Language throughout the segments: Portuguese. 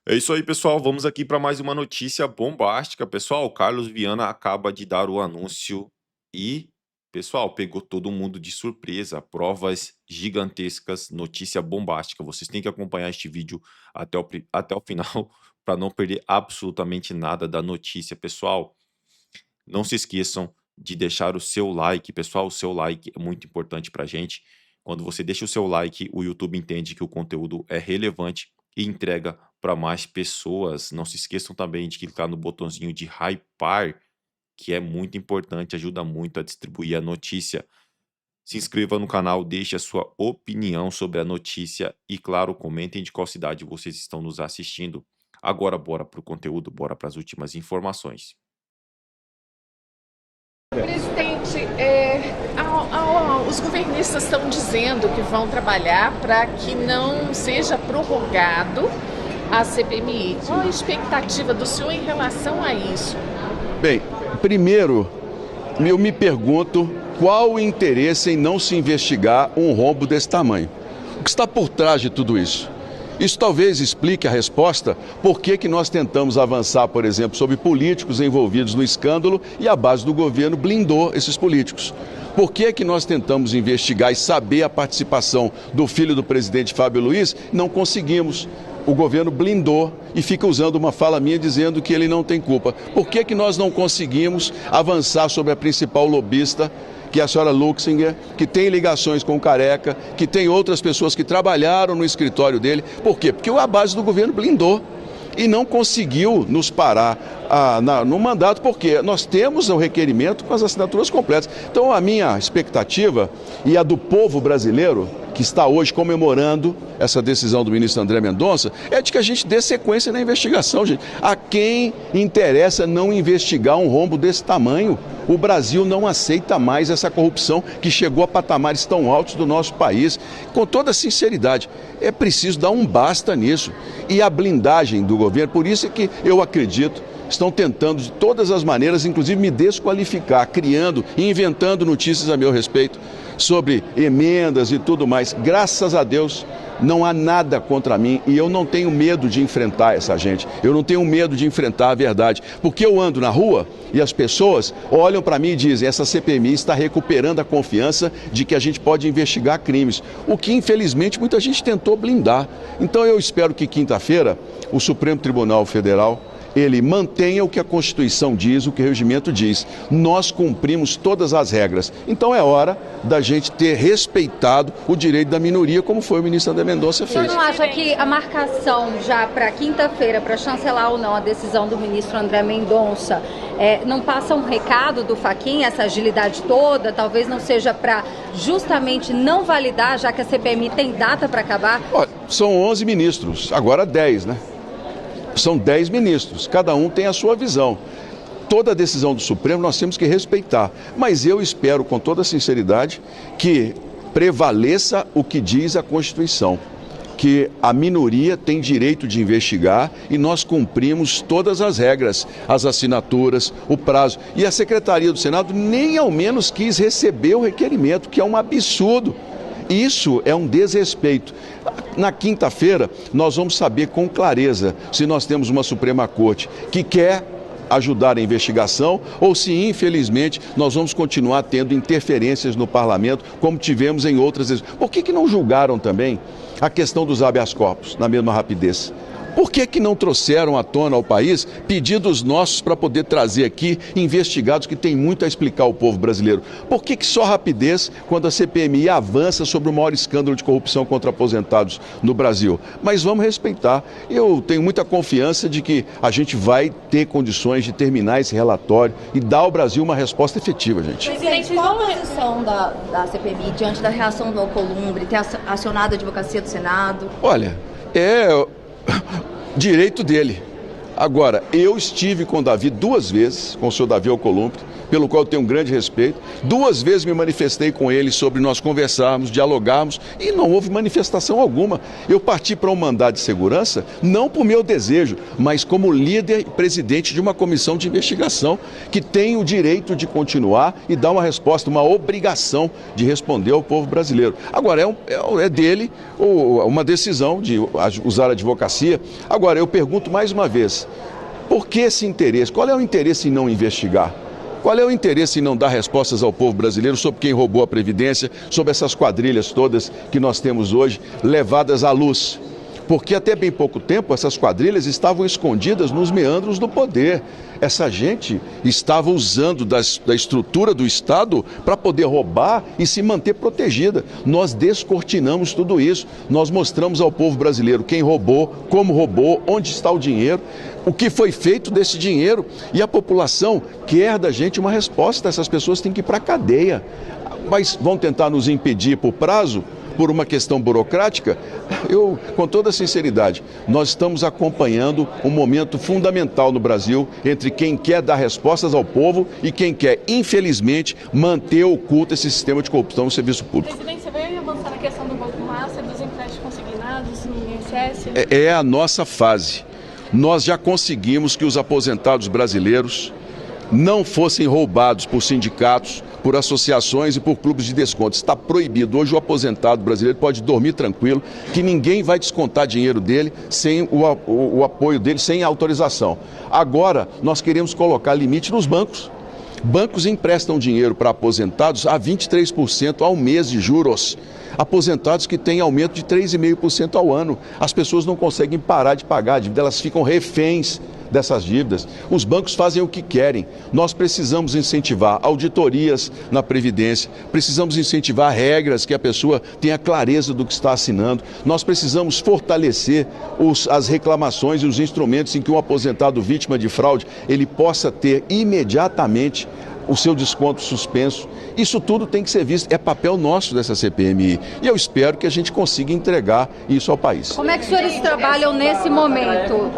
É isso aí, pessoal. Vamos aqui para mais uma notícia bombástica. Pessoal, o Carlos Viana acaba de dar o anúncio e, pessoal, pegou todo mundo de surpresa. Provas gigantescas, notícia bombástica. Vocês têm que acompanhar este vídeo até o final para não perder absolutamente nada da notícia, pessoal. Não se esqueçam de deixar o seu like, pessoal. O seu like é muito importante para a gente. Quando você deixa o seu like, o YouTube entende que o conteúdo é relevante e entrega para mais pessoas. Não se esqueçam também de clicar no botãozinho de hypar, que é muito importante, ajuda muito a distribuir a notícia. Se inscreva no canal, deixe a sua opinião sobre a notícia e, claro, comentem de qual cidade vocês estão nos assistindo. Agora, bora para o conteúdo, bora para as últimas informações. Presidente, os governistas estão dizendo que vão trabalhar para que não seja prorrogado a CPMI. Qual a expectativa do senhor em relação a isso? Bem, primeiro, eu me pergunto qual o interesse em não se investigar um rombo desse tamanho. O que está por trás de tudo isso? Isso talvez explique a resposta por que nós tentamos avançar, por exemplo, sobre políticos envolvidos no escândalo e a base do governo blindou esses políticos. Por que nós tentamos investigar e saber a participação do filho do presidente Fábio Luiz? Não conseguimos. O governo blindou e fica usando uma fala minha dizendo que ele não tem culpa. Por que nós não conseguimos avançar sobre a principal lobista, que é a senhora Luxinger, que tem ligações com o Careca, que tem outras pessoas que trabalharam no escritório dele? Por quê? Porque a base do governo blindou e não conseguiu nos parar no mandato, porque nós temos o requerimento com as assinaturas completas. Então a minha expectativa e a do povo brasileiro, que está hoje comemorando essa decisão do ministro André Mendonça, é de que a gente dê sequência na investigação, gente. A quem interessa não investigar um rombo desse tamanho? O Brasil não aceita mais essa corrupção que chegou a patamares tão altos do nosso país. Com toda sinceridade, é preciso dar um basta nisso. E a blindagem do governo, por isso é que eu acredito, estão tentando de todas as maneiras, inclusive me desqualificar, criando e inventando notícias a meu respeito sobre emendas e tudo mais. Graças a Deus, não há nada contra mim e eu não tenho medo de enfrentar essa gente. Eu não tenho medo de enfrentar a verdade, porque eu ando na rua e as pessoas olham para mim e dizem: essa CPMI está recuperando a confiança de que a gente pode investigar crimes, o que infelizmente muita gente tentou blindar. Então eu espero que quinta-feira o Supremo Tribunal Federal ele mantenha o que a Constituição diz, o que o regimento diz. Nós cumprimos todas as regras. Então é hora da gente ter respeitado o direito da minoria, como foi o ministro André Mendonça fez. Você não acha que a marcação já para quinta-feira, para chancelar ou não a decisão do ministro André Mendonça, não passa um recado do Fachin, essa agilidade toda? Talvez não seja para justamente não validar, já que a CPMI tem data para acabar? Olha, são 11 ministros, agora 10, né? São 10 ministros, cada um tem a sua visão. Toda decisão do Supremo nós temos que respeitar, mas eu espero com toda sinceridade que prevaleça o que diz a Constituição, que a minoria tem direito de investigar e nós cumprimos todas as regras, as assinaturas, o prazo. E a Secretaria do Senado nem ao menos quis receber o requerimento, que é um absurdo. Isso é um desrespeito. Na quinta-feira, nós vamos saber com clareza se nós temos uma Suprema Corte que quer ajudar a investigação ou se, infelizmente, nós vamos continuar tendo interferências no parlamento, como tivemos em outras vezes. Por que não julgaram também a questão dos habeas corpus na mesma rapidez? Por que não trouxeram à tona ao país pedidos nossos para poder trazer aqui investigados que têm muito a explicar ao povo brasileiro? Por que só rapidez quando a CPMI avança sobre o maior escândalo de corrupção contra aposentados no Brasil? Mas vamos respeitar. Eu tenho muita confiança de que a gente vai ter condições de terminar esse relatório e dar ao Brasil uma resposta efetiva, gente. Presidente, qual a posição da CPMI diante da reação do Alcolumbre, ter acionado a advocacia do Senado? Olha, direito dele. Agora, eu estive com o Davi 2 vezes, com o senhor Davi Alcolumbre, pelo qual eu tenho um grande respeito. 2 vezes me manifestei com ele sobre nós conversarmos, dialogarmos, e não houve manifestação alguma. Eu parti para um mandado de segurança, não por meu desejo, mas como líder e presidente de uma comissão de investigação que tem o direito de continuar e dar uma resposta, uma obrigação de responder ao povo brasileiro. Agora, é dele uma decisão de usar a advocacia. Agora, eu pergunto mais uma vez, por que esse interesse? Qual é o interesse em não investigar? Qual é o interesse em não dar respostas ao povo brasileiro sobre quem roubou a Previdência, sobre essas quadrilhas todas que nós temos hoje levadas à luz? Porque até bem pouco tempo essas quadrilhas estavam escondidas nos meandros do poder. Essa gente estava usando da estrutura do Estado para poder roubar e se manter protegida. Nós descortinamos tudo isso. Nós mostramos ao povo brasileiro quem roubou, como roubou, onde está o dinheiro, o que foi feito desse dinheiro. E a população quer da gente uma resposta. Essas pessoas têm que ir para a cadeia. Mas vão tentar nos impedir por prazo? Por uma questão burocrática? Eu, com toda sinceridade, nós estamos acompanhando um momento fundamental no Brasil entre quem quer dar respostas ao povo e quem quer, infelizmente, manter oculto esse sistema de corrupção no serviço público. Presidente, você veio avançar na questão do Banco Master, dos empréstimos consignados no INSS? É a nossa fase. Nós já conseguimos que os aposentados brasileiros não fossem roubados por sindicatos, por associações e por clubes de desconto. Está proibido. Hoje o aposentado brasileiro pode dormir tranquilo, que ninguém vai descontar dinheiro dele sem o apoio dele, sem autorização. Agora, nós queremos colocar limite nos bancos. Bancos emprestam dinheiro para aposentados a 23% ao mês de juros. Aposentados que têm aumento de 3,5% ao ano. As pessoas não conseguem parar de pagar a dívida, elas ficam reféns dessas dívidas. Os bancos fazem o que querem. Nós precisamos incentivar auditorias na Previdência, precisamos incentivar regras que a pessoa tenha clareza do que está assinando. Nós precisamos fortalecer as reclamações e os instrumentos em que um aposentado vítima de fraude, ele possa ter imediatamente o seu desconto suspenso. Isso tudo tem que ser visto, é papel nosso dessa CPMI. E eu espero que a gente consiga entregar isso ao país. Como é que os senhores trabalham nesse momento?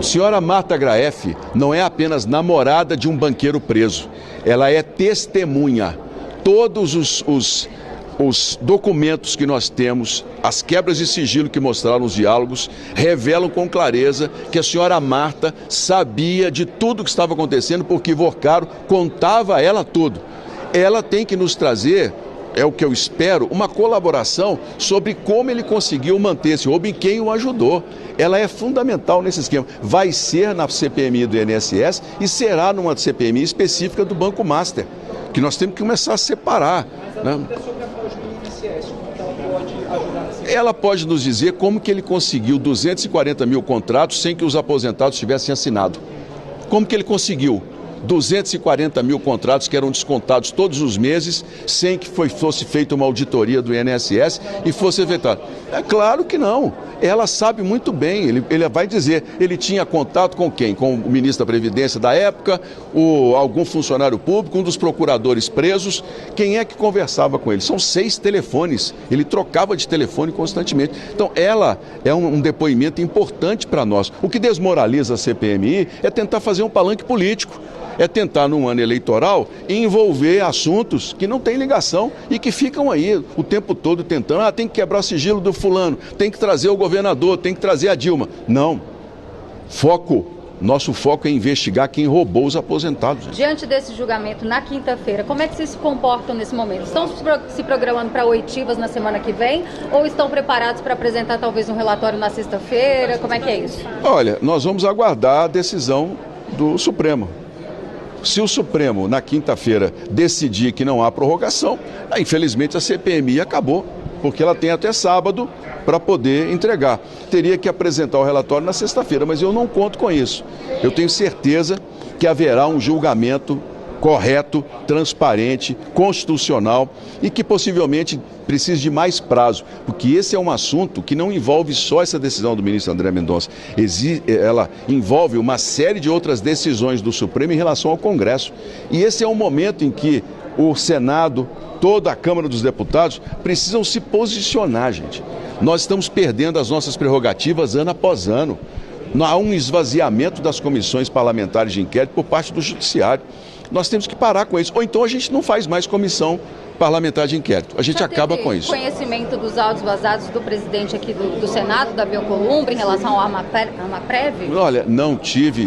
Senhora Marta Graeff não é apenas namorada de um banqueiro preso, ela é testemunha. Todos os documentos que nós temos, as quebras de sigilo que mostraram os diálogos, revelam com clareza que a senhora Marta sabia de tudo o que estava acontecendo, porque Vocaro contava a ela tudo. Ela tem que nos trazer, é o que eu espero, uma colaboração sobre como ele conseguiu manter esse roubo e quem o ajudou. Ela é fundamental nesse esquema. Vai ser na CPMI do INSS e será numa CPMI específica do Banco Master, que nós temos que começar a separar, né? Ela pode nos dizer como que ele conseguiu 240 mil contratos sem que os aposentados tivessem assinado. Como que ele conseguiu 240 mil contratos que eram descontados todos os meses sem que fosse feita uma auditoria do INSS e fosse efetuado? É claro que não. Ela sabe muito bem. Ele vai dizer, ele tinha contato com quem? Com o ministro da Previdência da época, algum funcionário público, um dos procuradores presos. Quem é que conversava com ele? São 6 telefones. Ele trocava de telefone constantemente. Então, ela é um depoimento importante para nós. O que desmoraliza a CPMI é tentar fazer um palanque político. É tentar, num ano eleitoral, envolver assuntos que não têm ligação e que ficam aí o tempo todo tentando. Tem que quebrar o sigilo do fulano, tem que trazer o governador, tem que trazer a Dilma. Não. Nosso foco é investigar quem roubou os aposentados. Diante desse julgamento na quinta-feira, como é que vocês se comportam nesse momento? Estão se programando para oitivas na semana que vem ou estão preparados para apresentar talvez um relatório na sexta-feira? Como é que é isso? Olha, nós vamos aguardar a decisão do Supremo. Se o Supremo, na quinta-feira, decidir que não há prorrogação, infelizmente a CPMI acabou, porque ela tem até sábado para poder entregar. Teria que apresentar o relatório na sexta-feira, mas eu não conto com isso. Eu tenho certeza que haverá um julgamento correto, transparente, constitucional e que possivelmente precise de mais prazo, porque esse é um assunto que não envolve só essa decisão do ministro André Mendonça, ela envolve uma série de outras decisões do Supremo em relação ao Congresso. E esse é um momento em que o Senado, toda a Câmara dos Deputados precisam se posicionar, gente. Nós estamos perdendo as nossas prerrogativas ano após ano. Não há um esvaziamento das comissões parlamentares de inquérito por parte do judiciário. Nós temos que parar com isso. Ou então a gente não faz mais comissão parlamentar de inquérito. A gente acaba com isso. Conhecimento dos áudios vazados do presidente aqui do Senado, Davi Alcolumbre, em relação ao Amaprev? Olha, não tive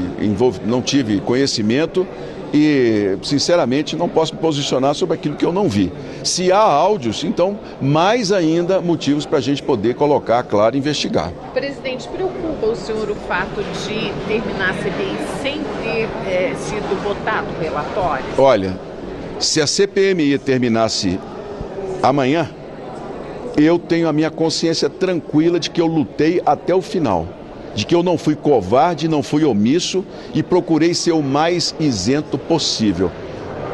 conhecimento e, sinceramente, não posso me posicionar sobre aquilo que eu não vi. Se há áudios, então, mais ainda motivos para a gente poder colocar, claro, e investigar. Presidente, preocupa o senhor o fato de terminar a CPI sem ter sido votado o relatório? Olha, se a CPMI terminasse amanhã, eu tenho a minha consciência tranquila de que eu lutei até o final, de que eu não fui covarde, não fui omisso e procurei ser o mais isento possível.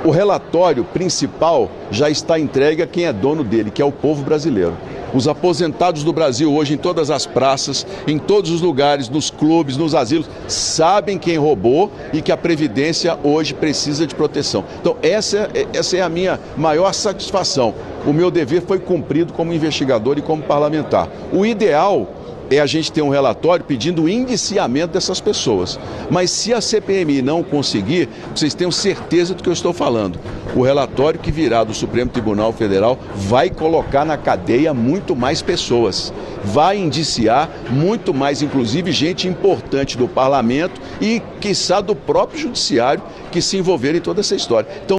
O relatório principal já está entregue a quem é dono dele, que é o povo brasileiro. Os aposentados do Brasil hoje em todas as praças, em todos os lugares, nos clubes, nos asilos, sabem quem roubou e que a Previdência hoje precisa de proteção. Então essa é a minha maior satisfação. O meu dever foi cumprido como investigador e como parlamentar. O ideal é a gente ter um relatório pedindo o indiciamento dessas pessoas. Mas se a CPMI não conseguir, vocês tenham certeza do que eu estou falando. O relatório que virá do Supremo Tribunal Federal vai colocar na cadeia muito mais pessoas. Vai indiciar muito mais, inclusive, gente importante do parlamento e, quiçá, do próprio judiciário que se envolveram em toda essa história. Então,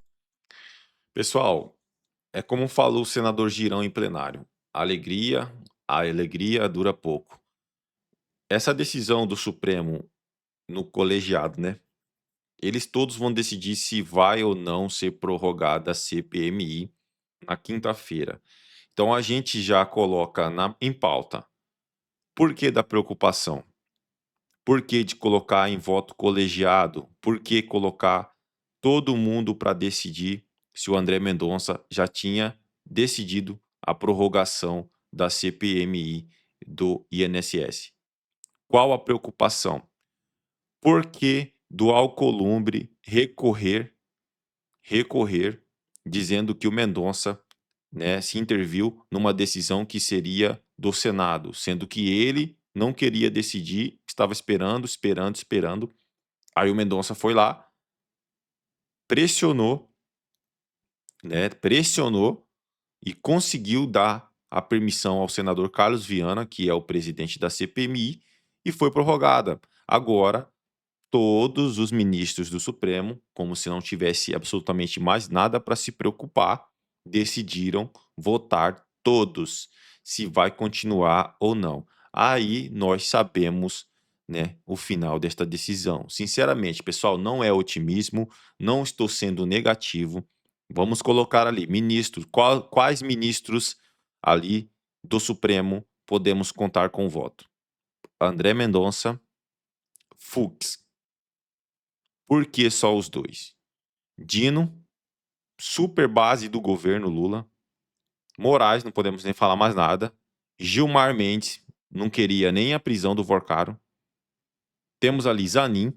Pessoal, é como falou o senador Girão em plenário. A alegria dura pouco. Essa decisão do Supremo no colegiado, né? Eles todos vão decidir se vai ou não ser prorrogada a CPMI na quinta-feira. Então a gente já coloca em pauta. Por que da preocupação? Por que de colocar em voto colegiado? Por que colocar todo mundo para decidir se o André Mendonça já tinha decidido a prorrogação da CPMI do INSS? Qual a preocupação? Por que do Alcolumbre recorrer, dizendo que o Mendonça, né, se interviu numa decisão que seria do Senado, sendo que ele não queria decidir, estava esperando. Aí o Mendonça foi lá, pressionou e conseguiu dar a permissão ao senador Carlos Viana, que é o presidente da CPMI, e foi prorrogada. Agora, todos os ministros do Supremo, como se não tivesse absolutamente mais nada para se preocupar, decidiram votar todos se vai continuar ou não. Aí nós sabemos, né, o final desta decisão. Sinceramente, pessoal, não é otimismo, não estou sendo negativo. Vamos colocar ali ministros, quais ministros ali do Supremo podemos contar com o voto? André Mendonça, Fux. Por que só os dois? Dino, super base do governo Lula. Moraes, não podemos nem falar mais nada. Gilmar Mendes, não queria nem a prisão do Vorcaro. Temos ali Zanin,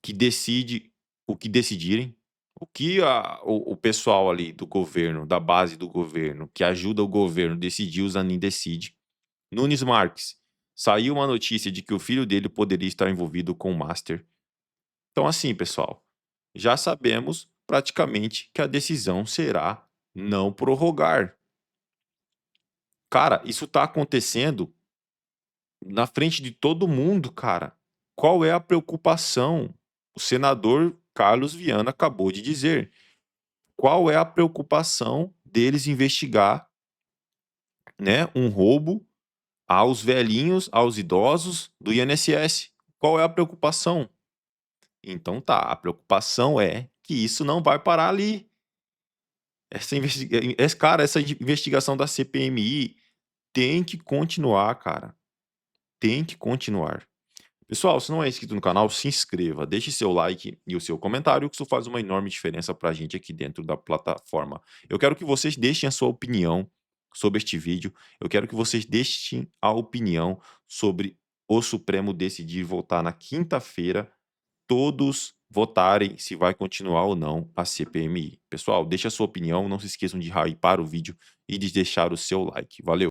que decide o que decidirem. O que o pessoal ali do governo, da base do governo, que ajuda o governo decidir, o Zanin decide. Nunes Marques, saiu uma notícia de que o filho dele poderia estar envolvido com o Master. Então, assim, pessoal, já sabemos praticamente que a decisão será não prorrogar. Cara, isso tá acontecendo na frente de todo mundo, cara. Qual é a preocupação? O senador Carlos Viana acabou de dizer. Qual é a preocupação deles investigar, né, um roubo aos velhinhos, aos idosos do INSS? Qual é a preocupação? Então tá, a preocupação é que isso não vai parar ali. Essa investigação da CPMI tem que continuar, cara. Tem que continuar. Pessoal, se não é inscrito no canal, se inscreva, deixe seu like e o seu comentário, que isso faz uma enorme diferença pra gente aqui dentro da plataforma. Eu quero que vocês deixem a sua opinião sobre este vídeo. Eu quero que vocês deixem a opinião sobre o Supremo decidir votar na quinta-feira, todos votarem se vai continuar ou não a CPMI. Pessoal, deixe a sua opinião, não se esqueçam de hypar o vídeo e de deixar o seu like. Valeu!